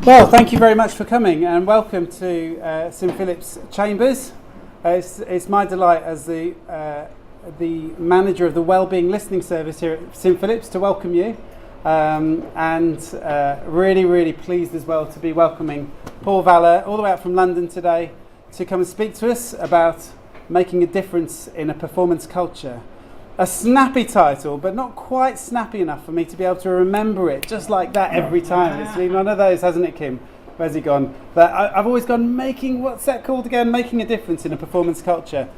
Well, thank you very much for coming and welcome to St Philip's Chambers. It's my delight as the manager of the Wellbeing Listening Service here at St Philip's to welcome you, and really pleased as well to be welcoming Paul Valler all the way out from London today to come and speak to us about making a difference in a performance culture. A snappy title, but not quite snappy enough for me to be able to remember it just like that every time. It's been one of those, hasn't it, Kim? Where's he gone? But I've always gone, what's that called again? Making a difference in a performance culture.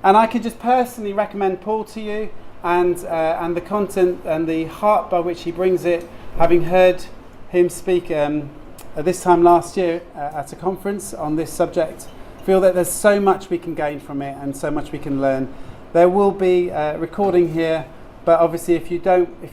And I could just personally recommend Paul to you and the content and the heart by which he brings it, having heard him speak this time last year at a conference on this subject. Feel that there's so much we can gain from it and so much we can learn. There will be recording here, but obviously if you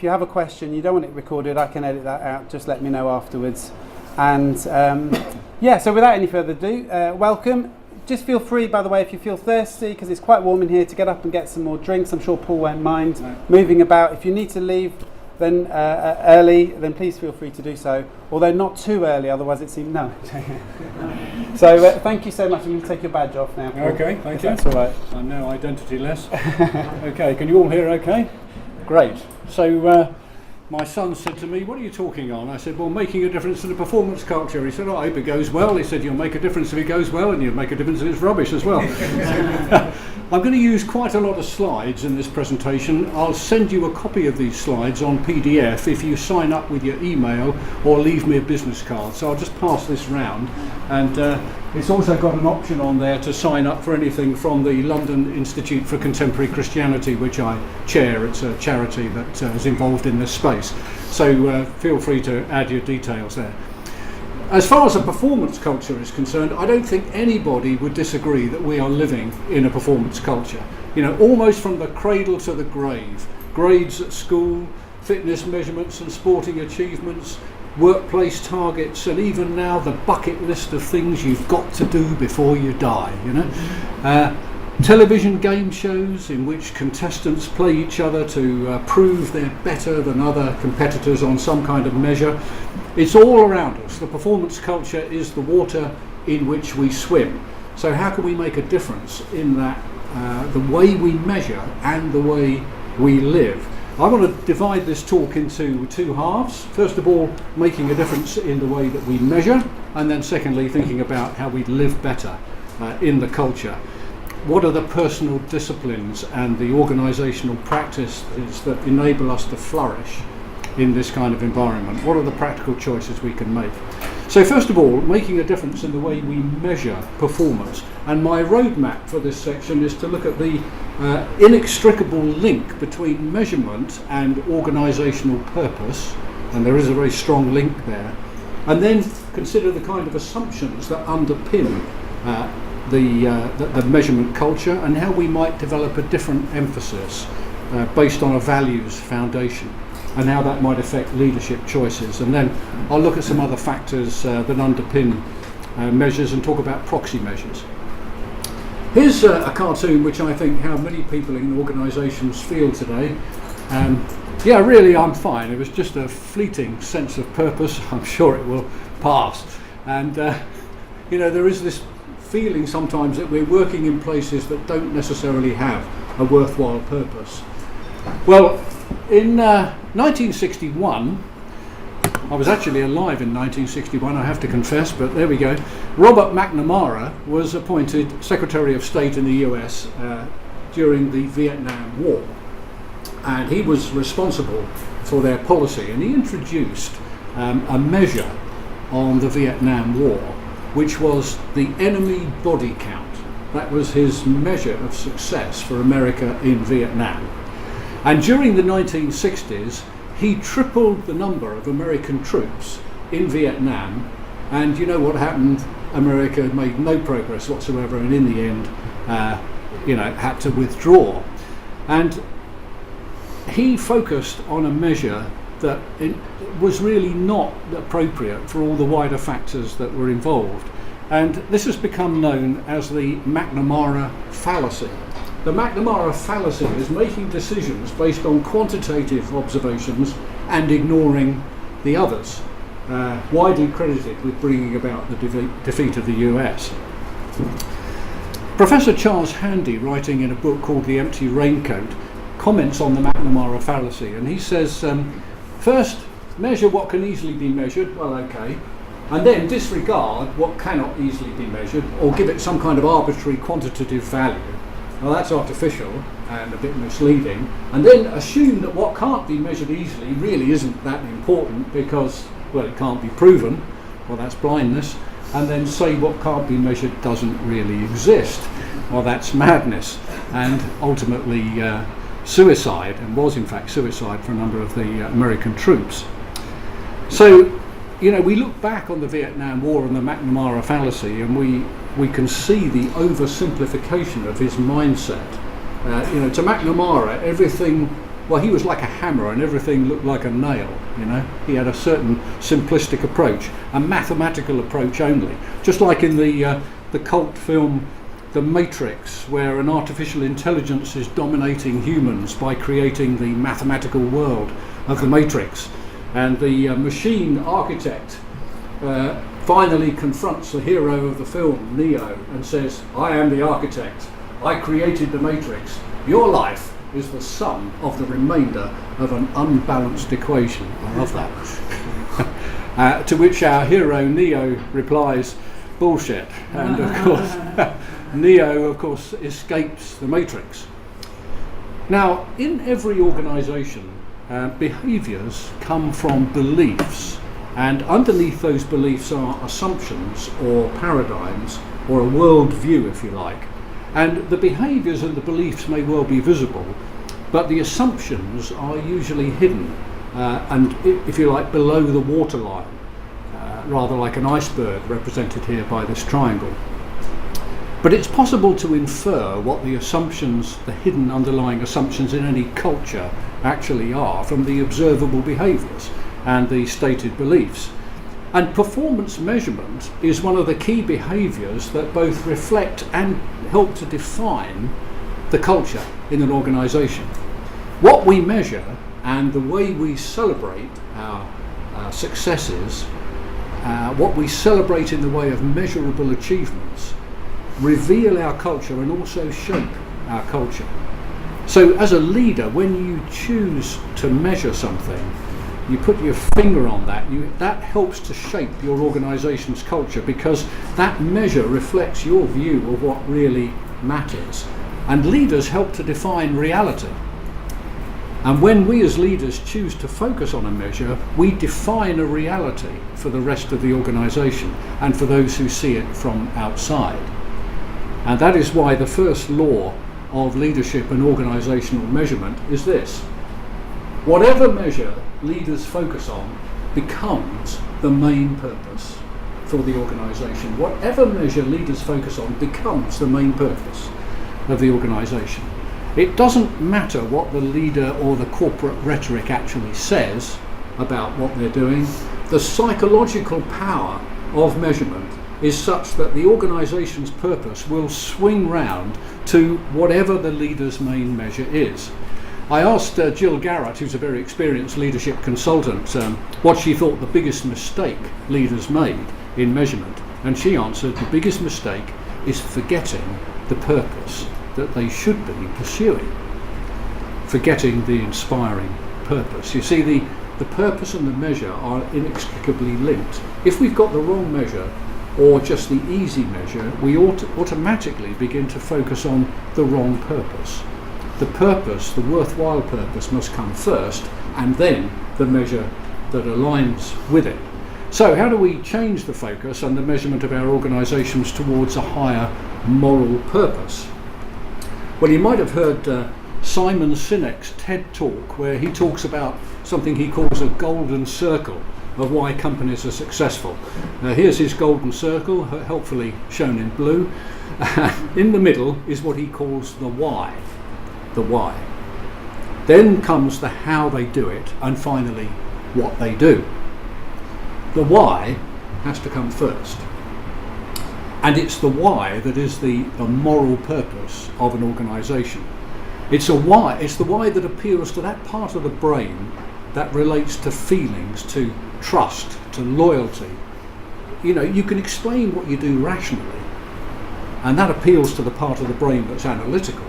have a question, you don't want it recorded, I can edit that out, just let me know afterwards. And so without any further ado, welcome. Just feel free, by the way, if you feel thirsty, because it's quite warm in here, to get up and get some more drinks. I'm sure Paul won't mind moving about. If you need to leave then early, then please feel free to do so, although not too early, otherwise it seems no. So thank you so much. I'm going to take your badge off now, Paul. Okay, thank you. That's all right. I'm now identity-less. Okay, can you all hear okay? Great. So my son said to me, what are you talking on? I said, well, making a difference in the performance culture. He said, I hope it goes well. He said, you'll make a difference if it goes well, and you'll make a difference if it's rubbish as well. I'm going to use quite a lot of slides in this presentation. I'll send you a copy of these slides on PDF if you sign up with your email or leave me a business card. So I'll just pass this round. And it's also got an option on there to sign up for anything from the London Institute for Contemporary Christianity, which I chair. It's a charity that is involved in this space. So feel free to add your details there. As far as a performance culture is concerned, I don't think anybody would disagree that we are living in a performance culture. You know, almost from the cradle to the grave. Grades at school, fitness measurements and sporting achievements, workplace targets, and even now the bucket list of things you've got to do before you die, you know. Television game shows in which contestants play each other to prove they're better than other competitors on some kind of measure. It's all around us. The performance culture is the water in which we swim. So how can we make a difference in that, the way we measure and the way we live? I want to divide this talk into two halves. First of all, making a difference in the way that we measure, and then secondly, thinking about how we live better in the culture. What are the personal disciplines and the organisational practices that enable us to flourish in this kind of environment? What are the practical choices we can make? So first of all, making a difference in the way we measure performance. And my roadmap for this section is to look at the inextricable link between measurement and organisational purpose, and there is a very strong link there, and then consider the kind of assumptions that underpin the measurement culture and how we might develop a different emphasis based on a values foundation and how that might affect leadership choices. And then I'll look at some other factors that underpin measures and talk about proxy measures. Here's a cartoon which I think how many people in organisations feel today. Yeah, really I'm fine. It was just a fleeting sense of purpose. I'm sure it will pass. And you know, there is this feeling sometimes that we're working in places that don't necessarily have a worthwhile purpose. Well, in 1961, I was actually alive in 1961, I have to confess, but there we go. Robert Mcnamara was appointed Secretary of State in the US during the Vietnam War, and he was responsible for their policy, and he introduced a measure on the Vietnam War, which was the enemy body count. That was his measure of success for America in Vietnam. And during the 1960s, he tripled the number of American troops in Vietnam, and you know what happened? America made no progress whatsoever, and in the end, had to withdraw. And he focused on a measure that it was really not appropriate for all the wider factors that were involved. And this has become known as the Mcnamara Fallacy. The Mcnamara Fallacy is making decisions based on quantitative observations and ignoring the others. widely credited with bringing about the defeat of the US. Professor Charles Handy, writing in a book called The Empty Raincoat, comments on the Mcnamara Fallacy, and he says, first, measure what can easily be measured, well, okay, and then disregard what cannot easily be measured, or give it some kind of arbitrary quantitative value. Well, that's artificial and a bit misleading, and then assume that what can't be measured easily really isn't that important because, well, it can't be proven, well, that's blindness, and then say what can't be measured doesn't really exist, well, that's madness, and ultimately suicide, and was in fact suicide for a number of the American troops. So, you know, we look back on the Vietnam War and the Mcnamara Fallacy, and we can see the oversimplification of his mindset. You know, to Mcnamara, everything, well, he was like a hammer and everything looked like a nail, you know. He had a certain simplistic approach, a mathematical approach only. Just like in the cult film The Matrix, where an artificial intelligence is dominating humans by creating the mathematical world of the Matrix. And the machine architect finally confronts the hero of the film, Neo, and says, I am the architect. I created the Matrix. Your life is the sum of the remainder of an unbalanced equation. I love that. To which our hero, Neo, replies, bullshit. And of course, Neo, of course, escapes the Matrix. Now, in every organisation, behaviours come from beliefs, and underneath those beliefs are assumptions or paradigms or a world view, if you like. And the behaviours and the beliefs may well be visible, but the assumptions are usually hidden and, if you like, below the waterline, rather like an iceberg represented here by this triangle. But it's possible to infer what the assumptions, the hidden underlying assumptions in any culture actually are from the observable behaviours and the stated beliefs. And performance measurement is one of the key behaviours that both reflect and help to define the culture in an organisation. What we measure and the way we celebrate our successes, what we celebrate in the way of measurable achievements, reveal our culture and also shape our culture. So as a leader, when you choose to measure something, you put your finger on that, that helps to shape your organisation's culture, because that measure reflects your view of what really matters. And leaders help to define reality. And when we as leaders choose to focus on a measure, we define a reality for the rest of the organisation and for those who see it from outside. And that is why the first law of leadership and organisational measurement is this: whatever measure leaders focus on becomes the main purpose for the organisation. Whatever measure leaders focus on becomes the main purpose of the organisation. It doesn't matter what the leader or the corporate rhetoric actually says about what they're doing. The psychological power of measurement is such that the organisation's purpose will swing round to whatever the leader's main measure is. I asked Jill Garrett, who's a very experienced leadership consultant, what she thought the biggest mistake leaders made in measurement, and she answered the biggest mistake is forgetting the purpose that they should be pursuing. Forgetting the inspiring purpose. You see, the purpose and the measure are inextricably linked. If we've got the wrong measure, or just the easy measure, we automatically begin to focus on the wrong purpose. The purpose, the worthwhile purpose, must come first, and then the measure that aligns with it. So how do we change the focus and the measurement of our organisations towards a higher moral purpose? Well, you might have heard Simon Sinek's TED Talk, where he talks about something he calls a golden circle of why companies are successful. Here's his golden circle, helpfully shown in blue. In the middle is what he calls the why. The why. Then comes the how they do it, and finally what they do. The why has to come first. And it's the why that is the moral purpose of an organisation. It's the why that appeals to that part of the brain that relates to feelings, to trust, to loyalty. You know, you can explain what you do rationally, and that appeals to the part of the brain that's analytical,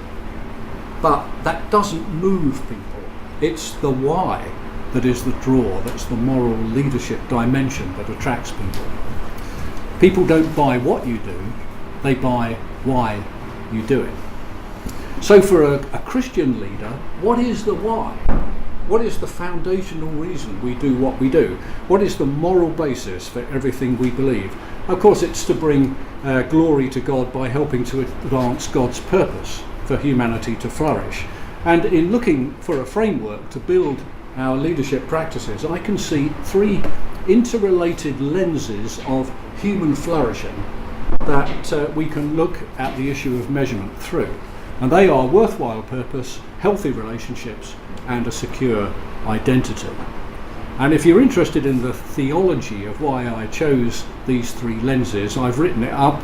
but that doesn't move people. It's the why that is the draw, that's the moral leadership dimension that attracts people. People don't buy what you do, they buy why you do it. So for a Christian leader, what is the why? What is the foundational reason we do what we do? What is the moral basis for everything we believe? Of course, it's to bring glory to God by helping to advance God's purpose for humanity to flourish. And in looking for a framework to build our leadership practices, I can see three interrelated lenses of human flourishing that we can look at the issue of measurement through. And they are worthwhile purpose, healthy relationships, and a secure identity. And if you're interested in the theology of why I chose these three lenses, I've written it up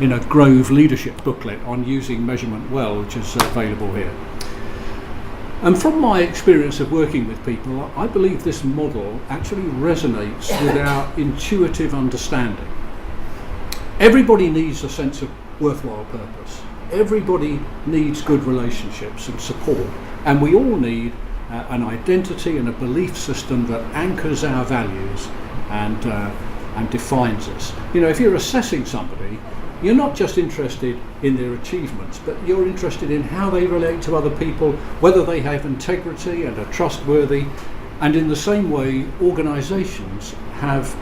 in a Grove leadership booklet on using measurement well, which is available here. And from my experience of working with people, I believe this model actually resonates with our intuitive understanding. Everybody needs a sense of worthwhile purpose. Everybody needs good relationships and support, and we all need an identity and a belief system that anchors our values and defines us. You know, if you're assessing somebody, you're not just interested in their achievements, but you're interested in how they relate to other people, whether they have integrity and are trustworthy. And in the same way, organisations have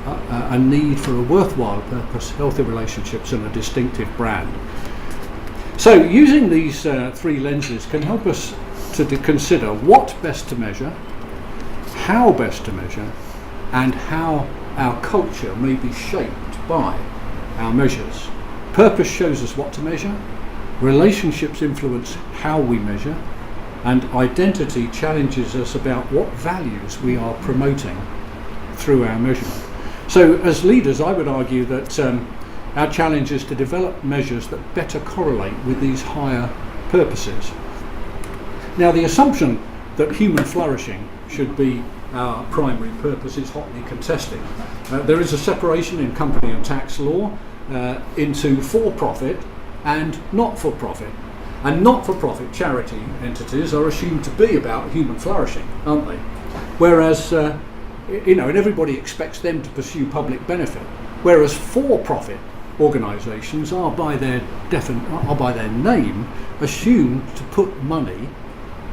a need for a worthwhile purpose, healthy relationships, and a distinctive brand. So using these three lenses can help us to consider what best to measure, how best to measure, and how our culture may be shaped by our measures. Purpose shows us what to measure, relationships influence how we measure, and identity challenges us about what values we are promoting through our measurement. So as leaders, I would argue that our challenge is to develop measures that better correlate with these higher purposes. Now, the assumption that human flourishing should be our primary purpose is hotly contested. There is a separation in company and tax law into for-profit and not-for-profit. And not-for-profit charity entities are assumed to be about human flourishing, aren't they? Whereas, you know, and everybody expects them to pursue public benefit. Whereas for-profit organisations are by their name assumed to put money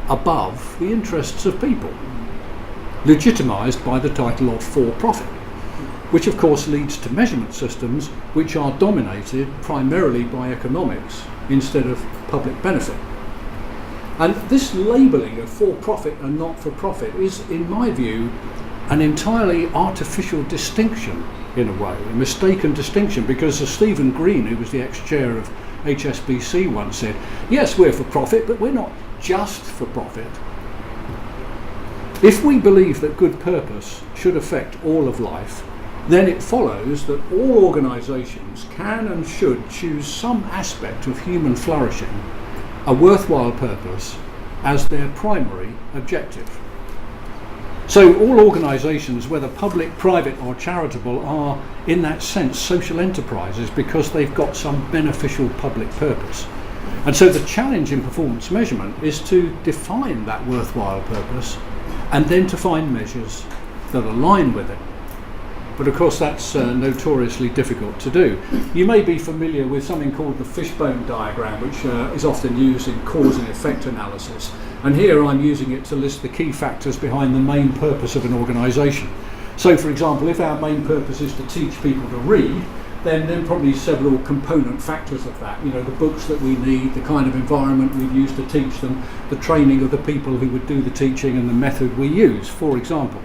above the interests of people, legitimised by the title of for-profit, which of course leads to measurement systems which are dominated primarily by economics instead of public benefit. And this labelling of for-profit and not-for-profit is, in my view, an entirely artificial distinction in a way, a mistaken distinction, because as Stephen Green, who was the ex-chair of HSBC, once said, yes, we're for profit, but we're not just for profit. If we believe that good purpose should affect all of life, then it follows that all organisations can and should choose some aspect of human flourishing, a worthwhile purpose, as their primary objective. So all organisations, whether public, private or charitable, are in that sense social enterprises because they've got some beneficial public purpose. And so the challenge in performance measurement is to define that worthwhile purpose and then to find measures that align with it. But of course that's notoriously difficult to do. You may be familiar with something called the Fishbone Diagram, which is often used in cause and effect analysis. And here I'm using it to list the key factors behind the main purpose of an organisation. So for example, if our main purpose is to teach people to read, then probably several component factors of that. You know, the books that we need, the kind of environment we'd use to teach them, the training of the people who would do the teaching and the method we use, for example.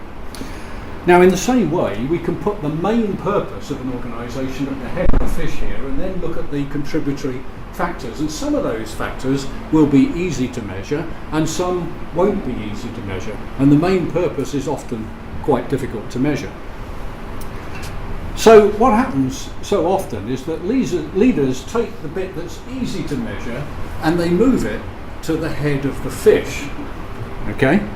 Now in the same way, we can put the main purpose of an organisation at the head of the fish here and then look at the contributory factors. And some of those factors will be easy to measure and some won't be easy to measure. And the main purpose is often quite difficult to measure. So what happens so often is that leaders take the bit that's easy to measure and they move it to the head of the fish. Okay?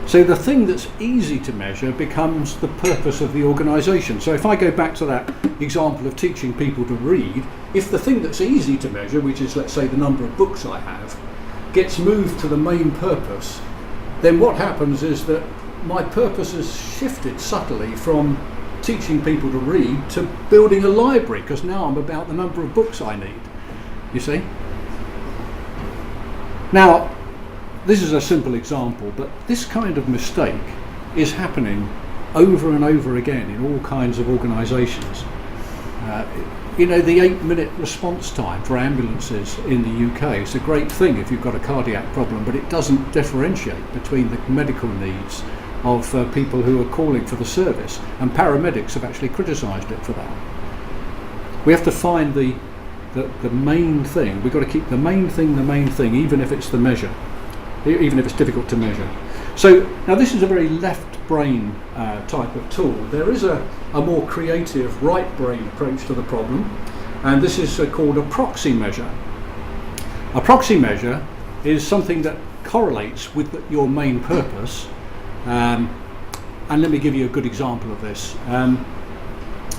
So the thing that's easy to measure becomes the purpose of the organisation. So if I go back to that example of teaching people to read, if the thing that's easy to measure, which is, let's say, the number of books I have, gets moved to the main purpose, then what happens is that my purpose has shifted subtly from teaching people to read to building a library, because now I'm about the number of books I need, you see. Now, this is a simple example, but this kind of mistake is happening over and over again in all kinds of organisations. The 8-minute response time for ambulances in the UK is a great thing if you've got a cardiac problem, but it doesn't differentiate between the medical needs of people who are calling for the service, and paramedics have actually criticised it for that. We have to find the main thing. We've got to keep the main thing, even if it's the measure, even if it's difficult to measure. So now this is a very left brain type of tool. There is a more creative right brain approach to the problem, and this is called a proxy measure. A proxy measure is something that correlates with your main purpose, and let me give you a good example of this.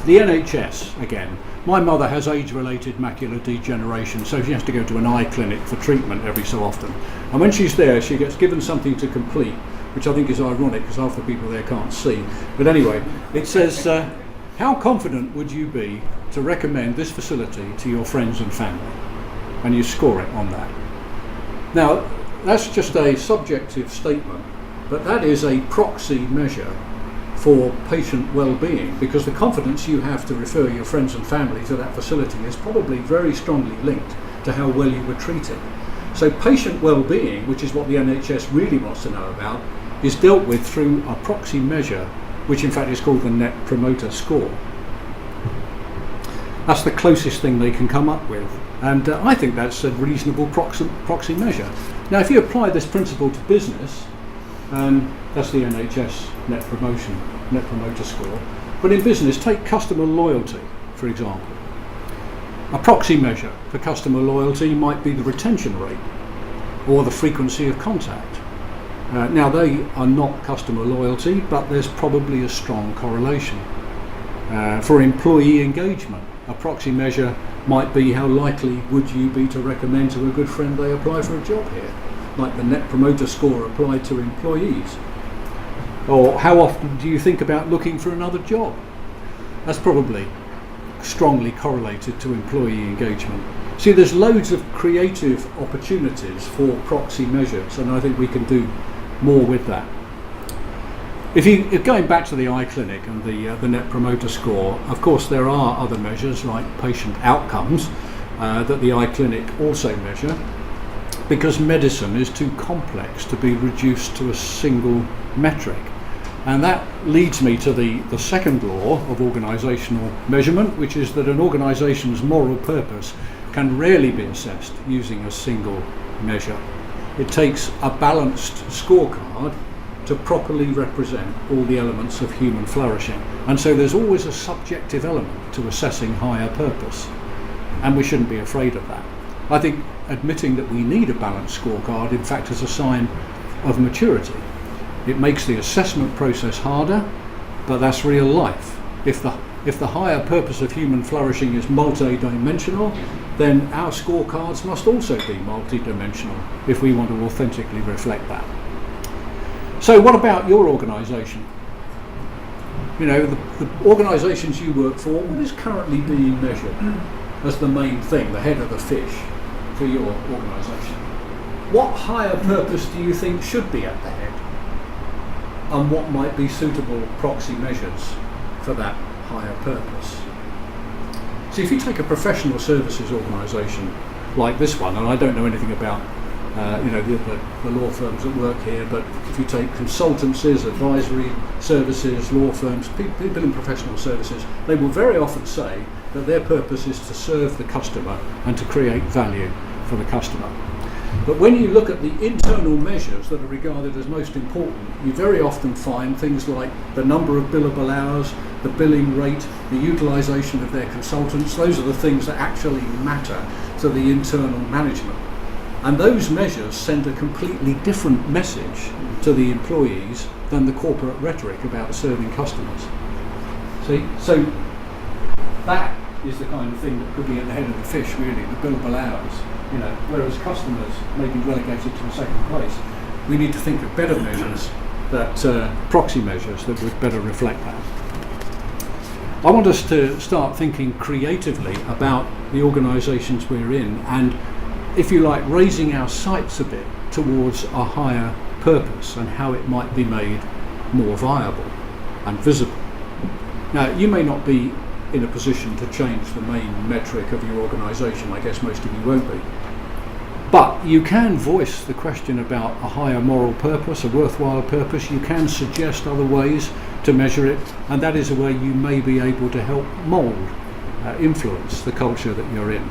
The NHS, again, my mother has age-related macular degeneration, so she has to go to an eye clinic for treatment every so often. And when she's there, she gets given something to complete, which I think is ironic because half the people there can't see. But anyway, it says, how confident would you be to recommend this facility to your friends and family? And you score it on that. Now, that's just a subjective statement, but that is a proxy measure for patient well-being, because the confidence you have to refer your friends and family to that facility is probably very strongly linked to how well you were treated. So patient well-being, which is what the NHS really wants to know about, is dealt with through a proxy measure, which in fact is called the Net Promoter Score. That's the closest thing they can come up with, and I think that's a reasonable proxy measure. Now, if you apply this principle to business, that's the NHS Net Promoter Score. But in business, take customer loyalty, for example. A proxy measure for customer loyalty might be the retention rate or the frequency of contact. Now, they are not customer loyalty, but there's probably a strong correlation. For employee engagement, a proxy measure might be how likely would you be to recommend to a good friend they apply for a job here, like the Net Promoter Score applied to employees. Or how often do you think about looking for another job? That's probably strongly correlated to employee engagement. See, there's loads of creative opportunities for proxy measures, and I think we can do more with that. If going back to the eye clinic and the Net Promoter Score, of course there are other measures like patient outcomes that the eye clinic also measure, because medicine is too complex to be reduced to a single metric. And that leads me to the second law of organisational measurement, which is that an organisation's moral purpose can rarely be assessed using a single measure. It takes a balanced scorecard to properly represent all the elements of human flourishing. And so there's always a subjective element to assessing higher purpose, and we shouldn't be afraid of that. I think admitting that we need a balanced scorecard, in fact, is a sign of maturity. It makes the assessment process harder, but that's real life. If the higher purpose of human flourishing is multi-dimensional, then our scorecards must also be multi-dimensional if we want to authentically reflect that. So what about your organisation? You know, the organisations you work for, what is currently being measured as the main thing, the head of the fish for your organisation? What higher purpose do you think should be at the head? And what might be suitable proxy measures for that higher purpose? See, if you take a professional services organisation like this one, and I don't know anything about the law firms that work here, but if you take consultancies, advisory services, law firms, people in professional services, they will very often say that their purpose is to serve the customer and to create value for the customer. But when you look at the internal measures that are regarded as most important, you very often find things like the number of billable hours, the billing rate, the utilisation of their consultants. Those are the things that actually matter to the internal management. And those measures send a completely different message to the employees than the corporate rhetoric about serving customers. See? So that is the kind of thing that could be at the head of the fish, really, the billable hours. You know, whereas customers may be relegated to a second place. We need to think of better measures, proxy measures that would better reflect that. I want us to start thinking creatively about the organisations we're in and, if you like, raising our sights a bit towards a higher purpose and how it might be made more viable and visible. Now, you may not be in a position to change the main metric of your organisation. I guess most of you won't be. But you can voice the question about a higher moral purpose, a worthwhile purpose. You can suggest other ways to measure it, and that is a way you may be able to help mould, influence the culture that you're in.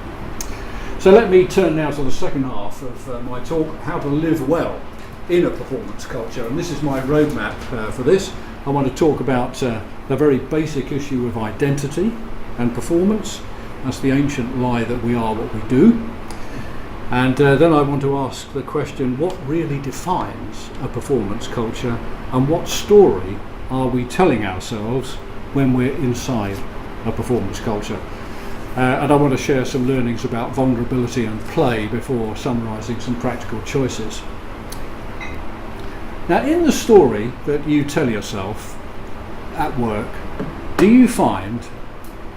So let me turn now to the second half of my talk, how to live well in a performance culture. And this is my roadmap for this. I want to talk about the very basic issue of identity and performance. That's the ancient lie that we are what we do. And then I want to ask the question, what really defines a performance culture, and what story are we telling ourselves when we're inside a performance culture? And I want to share some learnings about vulnerability and play before summarising some practical choices. Now, in the story that you tell yourself at work, do you find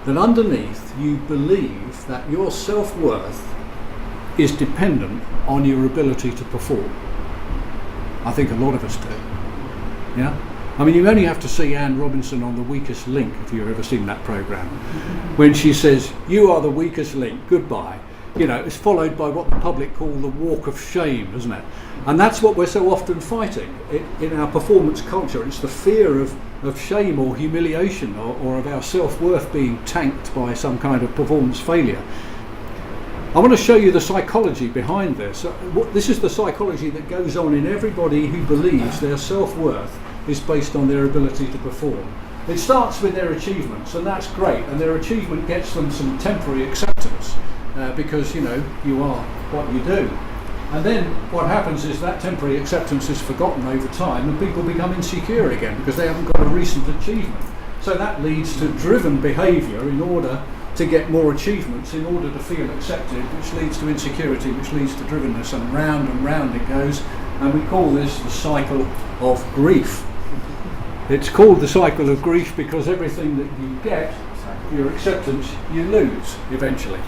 that underneath you believe that your self-worth is dependent on your ability to perform? I think a lot of us do. Yeah? I mean, you only have to see Anne Robinson on The Weakest Link, if you've ever seen that programme, when she says, "You are the weakest link, goodbye." You know, it's followed by what the public call the walk of shame, isn't it? And that's what we're so often fighting in our performance culture. It's the fear of shame or humiliation or of our self-worth being tanked by some kind of performance failure. I want to show you the psychology behind this. This is the psychology that goes on in everybody who believes their self-worth is based on their ability to perform. It starts with their achievements, and that's great, and their achievement gets them some temporary acceptance because, you know, you are what you do. And then what happens is that temporary acceptance is forgotten over time, and people become insecure again because they haven't got a recent achievement. So that leads to driven behaviour in order to get more achievements, in order to feel accepted, which leads to insecurity, which leads to drivenness, and round it goes. And we call this the cycle of grief. It's called the cycle of grief because everything that you get, your acceptance, you lose eventually.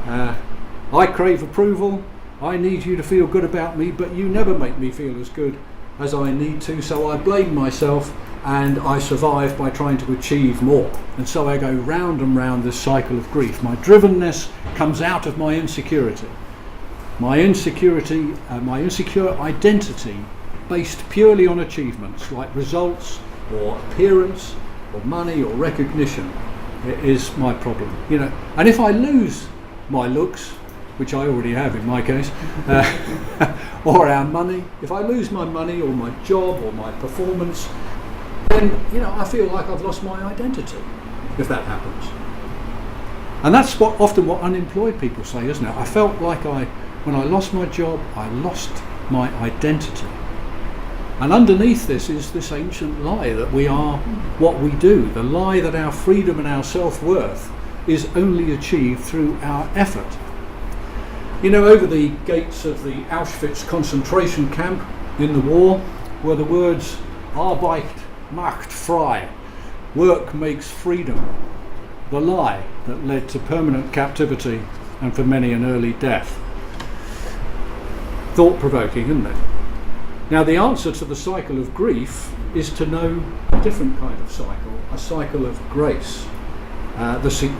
I crave approval, I need you to feel good about me, but you never make me feel as good as I need to, so I blame myself and I survive by trying to achieve more. And so I go round and round this cycle of grief. My drivenness comes out of my insecurity. My insecure identity based purely on achievements like results or appearance or money or recognition is my problem. You know, and if I lose my looks, which I already have in my case, or our money, if I lose my money or my job or my performance, then, you know, I feel like I've lost my identity if that happens. And that's often what unemployed people say, isn't it? I felt like when I lost my job, I lost my identity. And underneath this is this ancient lie that we are what we do, the lie that our freedom and our self-worth is only achieved through our effort. You know, over the gates of the Auschwitz concentration camp in the war were the words "Arbeit macht frei," work makes freedom, the lie that led to permanent captivity and for many an early death. Thought-provoking, isn't it? Now, the answer to the cycle of grief is to know a different kind of cycle, a cycle of grace,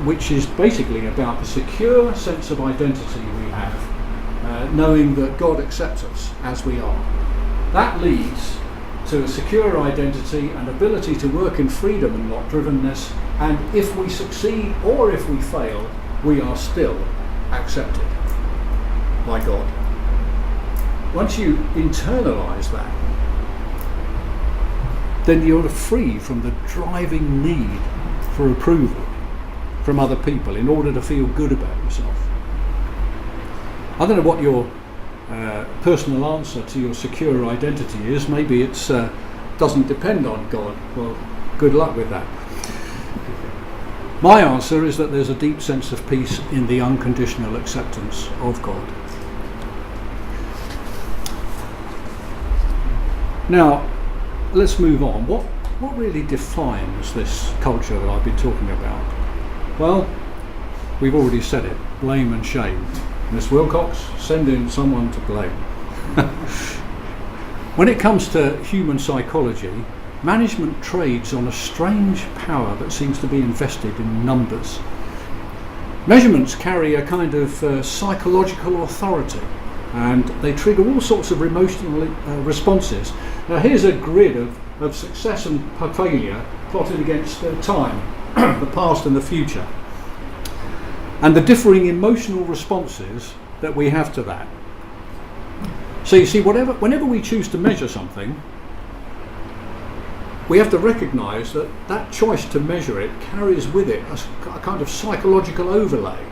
which is basically about the secure sense of identity we have, knowing that God accepts us as we are. That leads to a secure identity and ability to work in freedom and not drivenness, and if we succeed or if we fail, we are still accepted by God. Once you internalise that, then you're free from the driving need for approval from other people in order to feel good about yourself. I don't know what your personal answer to your secure identity is maybe it's doesn't depend on God. Well, good luck with that. My answer is that there's a deep sense of peace in the unconditional acceptance of God. Now, let's move on. What really defines this culture that I've been talking about? Well, we've already said it, blame and shame. Miss Wilcox, send in someone to blame. When it comes to human psychology, management trades on a strange power that seems to be invested in numbers. Measurements carry a kind of psychological authority, and they trigger all sorts of emotional responses. Now here's a grid of success and failure plotted against time, the past and the future, and the differing emotional responses that we have to that. So you see, whenever we choose to measure something, we have to recognise that that choice to measure it carries with it a kind of psychological overlay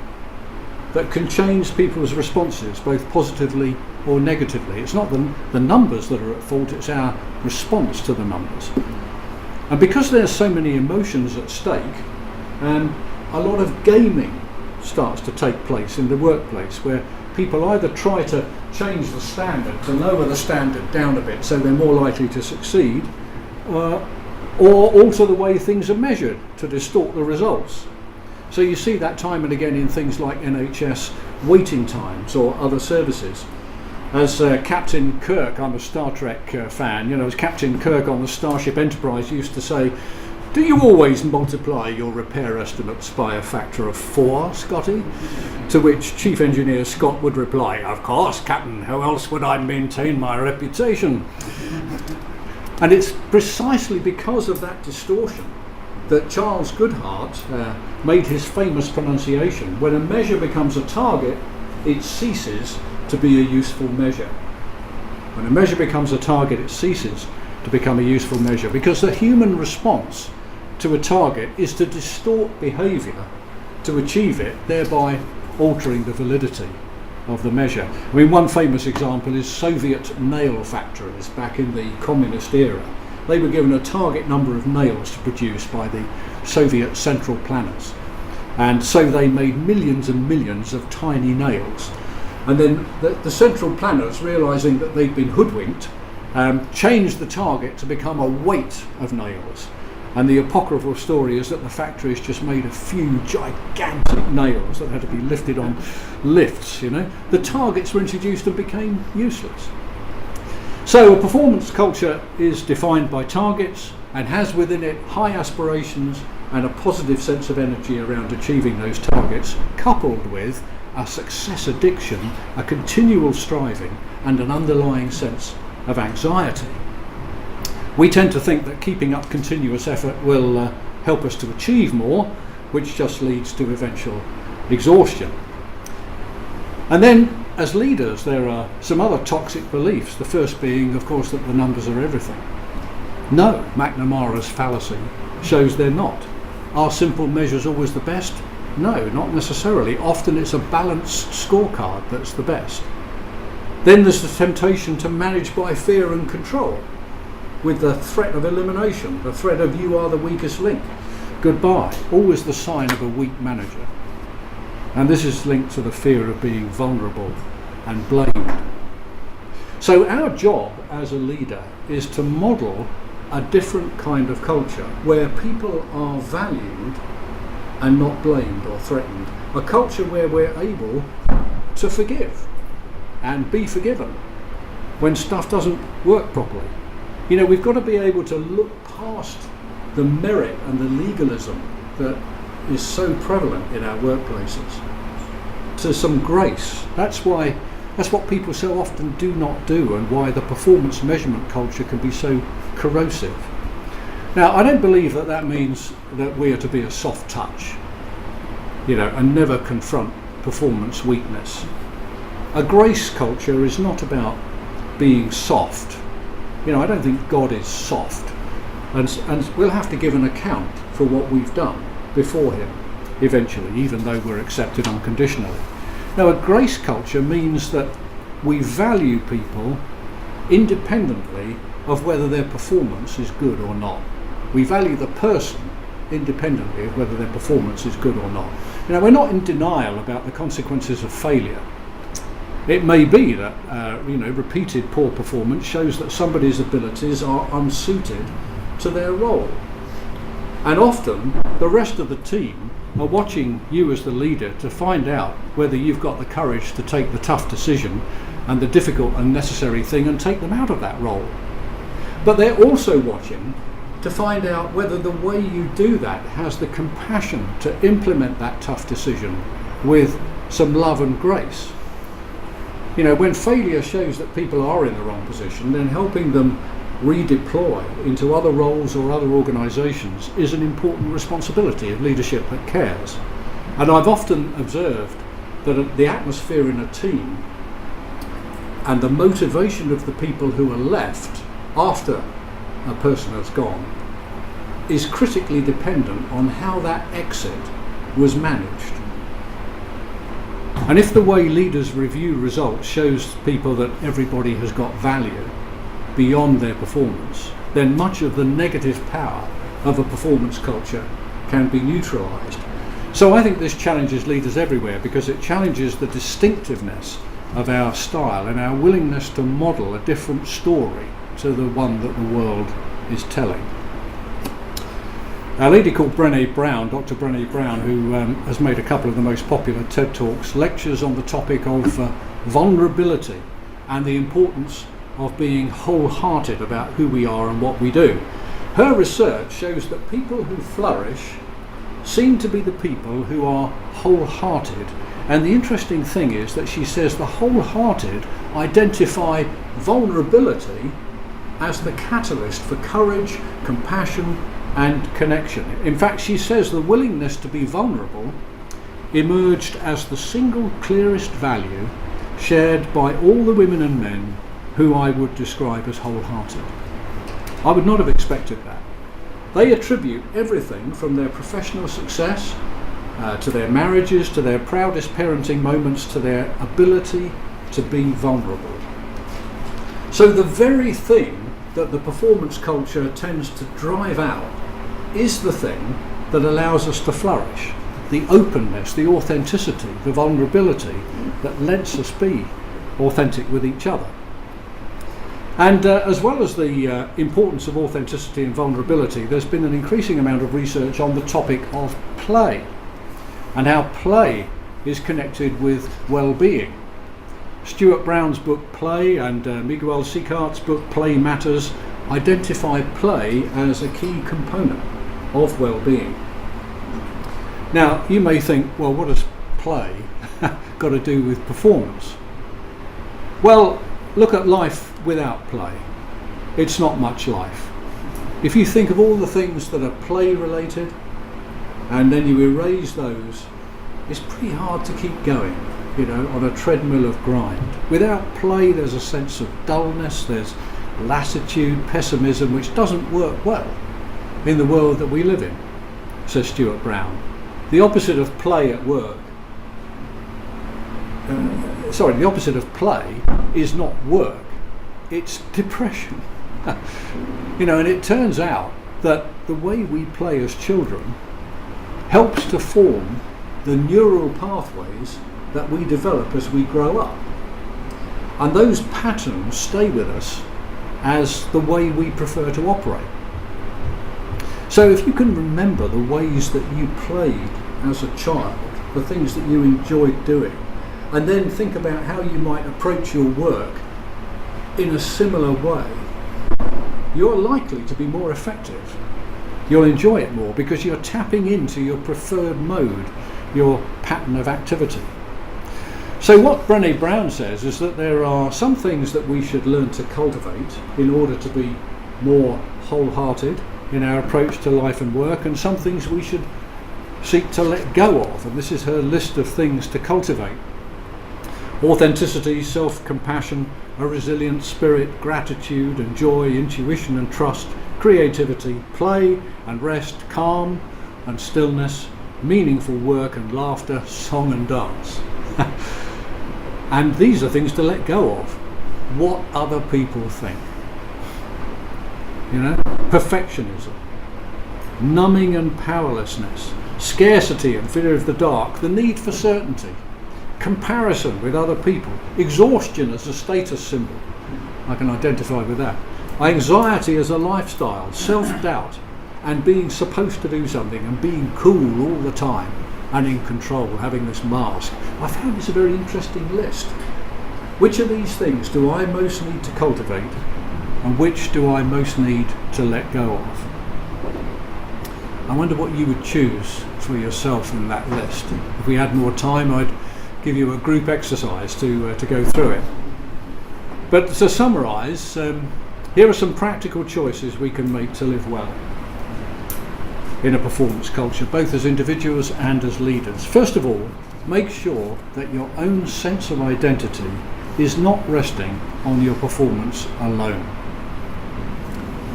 that can change people's responses, both positively or negatively. It's not the numbers that are at fault, it's our response to the numbers. And because there's so many emotions at stake, a lot of gaming starts to take place in the workplace, where people either try to change the standard, to lower the standard down a bit so they're more likely to succeed, or alter the way things are measured to distort the results. So you see that time and again in things like NHS waiting times or other services. As Captain Kirk, I'm a Star Trek fan, as Captain Kirk on the Starship Enterprise used to say, "Do you always multiply your repair estimates by a factor of 4, Scotty?" To which Chief Engineer Scott would reply, "Of course, Captain, how else would I maintain my reputation?" And it's precisely because of that distortion that Charles Goodhart made his famous pronunciation: when a measure becomes a target, it ceases to be a useful measure. When a measure becomes a target, it ceases to become a useful measure, because the human response to a target is to distort behaviour to achieve it, thereby altering the validity of the measure. I mean, one famous example is Soviet nail factories back in the communist era. They were given a target number of nails to produce by the Soviet central planners, and so they made millions and millions of tiny nails. And then the central planners, realising that they'd been hoodwinked, changed the target to become a weight of nails. And the apocryphal story is that the factories just made a few gigantic nails that had to be lifted on lifts, The targets were introduced and became useless. So a performance culture is defined by targets and has within it high aspirations and a positive sense of energy around achieving those targets, coupled with a success addiction, a continual striving, and an underlying sense of anxiety. We tend to think that keeping up continuous effort will help us to achieve more, which just leads to eventual exhaustion. And then, as leaders, there are some other toxic beliefs, the first being, of course, that the numbers are everything. No, Mcnamara's fallacy shows they're not. Are simple measures always the best? No, not necessarily. Often it's a balanced scorecard that's the best. Then there's the temptation to manage by fear and control, with the threat of elimination, the threat of you are the weakest link. Goodbye, always the sign of a weak manager. And this is linked to the fear of being vulnerable and blamed. So our job as a leader is to model a different kind of culture where people are valued and not blamed or threatened. A culture where we're able to forgive and be forgiven when stuff doesn't work properly. We've got to be able to look past the merit and the legalism that is so prevalent in our workplaces to some grace. That's what people so often do not do, and why the performance measurement culture can be so corrosive. Now, I don't believe that means that we are to be a soft touch, and never confront performance weakness. A grace culture is not about being soft. I don't think God is soft, and we'll have to give an account for what we've done before him eventually, even though we're accepted unconditionally. Now, a grace culture means that we value people independently of whether their performance is good or not. We value the person independently of whether their performance is good or not. We're not in denial about the consequences of failure. It may be that repeated poor performance shows that somebody's abilities are unsuited to their role. And often the rest of the team are watching you as the leader to find out whether you've got the courage to take the tough decision and the difficult and necessary thing and take them out of that role. But they're also watching to find out whether the way you do that has the compassion to implement that tough decision with some love and grace. When failure shows that people are in the wrong position, then helping them redeploy into other roles or other organisations is an important responsibility of leadership that cares. And I've often observed that the atmosphere in a team and the motivation of the people who are left after a person has gone is critically dependent on how that exit was managed. And if the way leaders review results shows people that everybody has got value beyond their performance, then much of the negative power of a performance culture can be neutralised. So I think this challenges leaders everywhere, because it challenges the distinctiveness of our style and our willingness to model a different story to the one that the world is telling. A lady called Brené Brown, Dr. Brené Brown, who has made a couple of the most popular TED Talks, lectures on the topic of vulnerability and the importance of being wholehearted about who we are and what we do. Her research shows that people who flourish seem to be the people who are wholehearted. And the interesting thing is that she says the wholehearted identify vulnerability as the catalyst for courage, compassion, and connection. In fact, she says the willingness to be vulnerable emerged as the single clearest value shared by all the women and men who I would describe as wholehearted. I would not have expected that. They attribute everything from their professional success to their marriages, to their proudest parenting moments, to their ability to be vulnerable. So the very thing that the performance culture tends to drive out is the thing that allows us to flourish. The openness, the authenticity, the vulnerability that lets us be authentic with each other. And as well as the importance of authenticity and vulnerability, there's been an increasing amount of research on the topic of play and how play is connected with well-being. Stuart Brown's book Play and Miguel Sicart's book Play Matters identify play as a key component of well-being. Now, you may think, well, what does play got to do with performance? Well, look at life without play. It's not much life. If you think of all the things that are play related and then you erase those, it's pretty hard to keep going, on a treadmill of grind. Without play, there's a sense of dullness, there's lassitude, pessimism, which doesn't work well in the world that we live in, says Stuart Brown. The opposite of play at work, the opposite of play is not work, it's depression. And it turns out that the way we play as children helps to form the neural pathways that we develop as we grow up. And those patterns stay with us as the way we prefer to operate. So if you can remember the ways that you played as a child, the things that you enjoyed doing, and then think about how you might approach your work in a similar way, you're likely to be more effective. You'll enjoy it more because you're tapping into your preferred mode, your pattern of activity. So what Brené Brown says is that there are some things that we should learn to cultivate in order to be more wholehearted in our approach to life and work, and some things we should seek to let go of. And this is her list of things to cultivate: authenticity, self-compassion, a resilient spirit, gratitude and joy, intuition and trust, creativity, play and rest, calm and stillness, meaningful work and laughter, song and dance. And these are things to let go of. What other people think. You know, perfectionism, numbing and powerlessness, scarcity and fear of the dark, the need for certainty, comparison with other people, exhaustion as a status symbol. I can identify with that. Anxiety as a lifestyle, self-doubt, and being supposed to do something and being cool all the time and in control, having this mask. I found this a very interesting list. Which of these things do I most need to cultivate, and which do I most need to let go of? I wonder what you would choose for yourself in that list. If we had more time, I'd give you a group exercise to go through it. But to summarise, here are some practical choices we can make to live well in a performance culture, both as individuals and as leaders. First of all, make sure that your own sense of identity is not resting on your performance alone.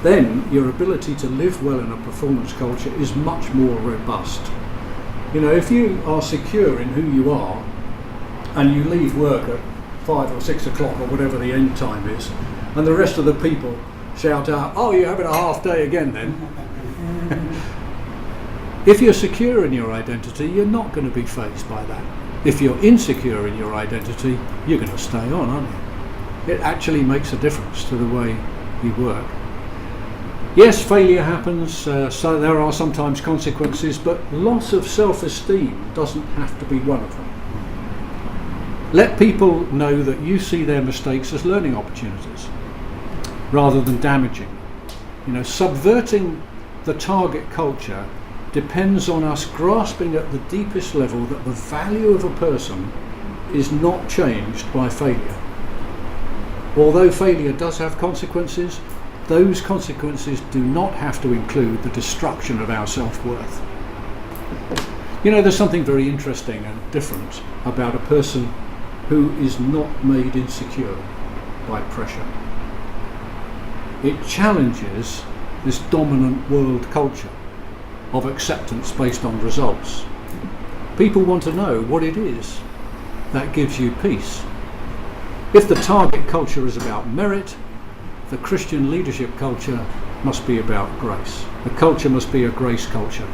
Then your ability to live well in a performance culture is much more robust. You know, if you are secure in who you are and you leave work at 5 or 6 o'clock or whatever the end time is, and the rest of the people shout out, "Oh, you're having a half day again then." If you're secure in your identity, you're not going to be fazed by that. If you're insecure in your identity, you're going to stay on, aren't you? It actually makes a difference to the way you work. Yes, failure happens, so there are sometimes consequences, but loss of self-esteem doesn't have to be one of them. Let people know that you see their mistakes as learning opportunities rather than damaging. You know, subverting the target culture depends on us grasping at the deepest level that the value of a person is not changed by failure. Although failure does have consequences, those consequences do not have to include the destruction of our self-worth. You know, there's something very interesting and different about a person who is not made insecure by pressure. It challenges this dominant world culture of acceptance based on results. People want to know what it is that gives you peace. If the target culture is about merit, the Christian leadership culture must be about grace. The culture must be a grace culture.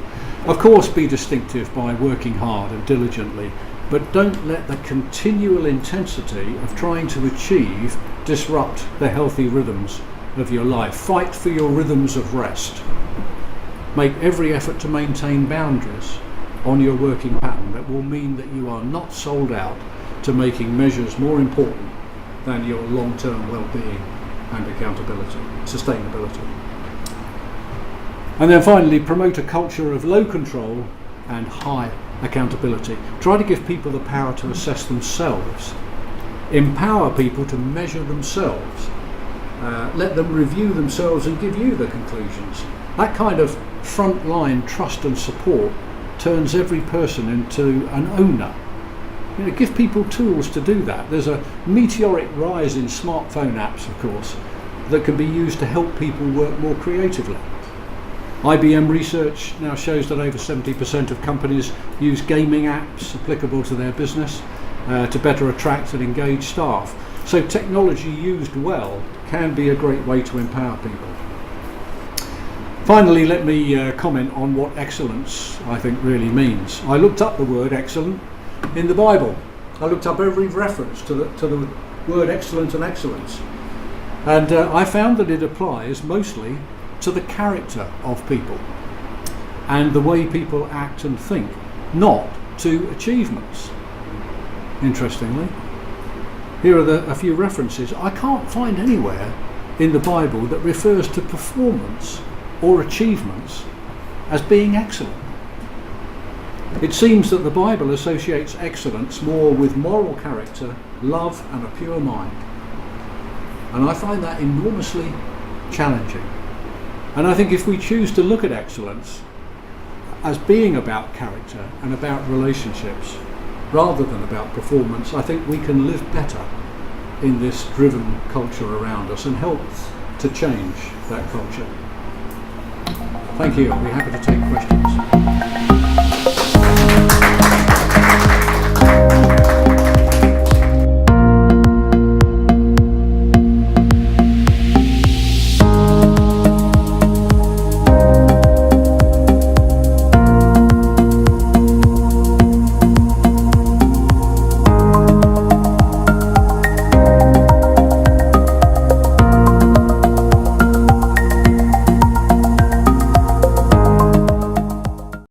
Of course, be distinctive by working hard and diligently, but don't let the continual intensity of trying to achieve disrupt the healthy rhythms of your life. Fight for your rhythms of rest. Make every effort to maintain boundaries on your working pattern that will mean that you are not sold out to making measures more important than your long-term well-being and accountability, sustainability. And then finally, promote a culture of low control and high accountability. Try to give people the power to assess themselves. Empower people to measure themselves. Let them review themselves and give you the conclusions. That kind of frontline trust and support turns every person into an owner. You know, give people tools to do that. There's a meteoric rise in smartphone apps, of course, that can be used to help people work more creatively. IBM research now shows that over 70% of companies use gaming apps applicable to their business to better attract and engage staff. So technology used well can be a great way to empower people. Finally, let me comment on what excellence I think really means. I looked up the word excellent in the Bible. I looked up every reference to the word excellent and excellence. And I found that it applies mostly to the character of people and the way people act and think, not to achievements. Interestingly, here are a few references. I can't find anywhere in the Bible that refers to performance or achievements as being excellent. It seems that the Bible associates excellence more with moral character, love and a pure mind. And I find that enormously challenging. And I think if we choose to look at excellence as being about character and about relationships rather than about performance, I think we can live better in this driven culture around us and help to change that culture. Thank you. I'll be happy to take questions.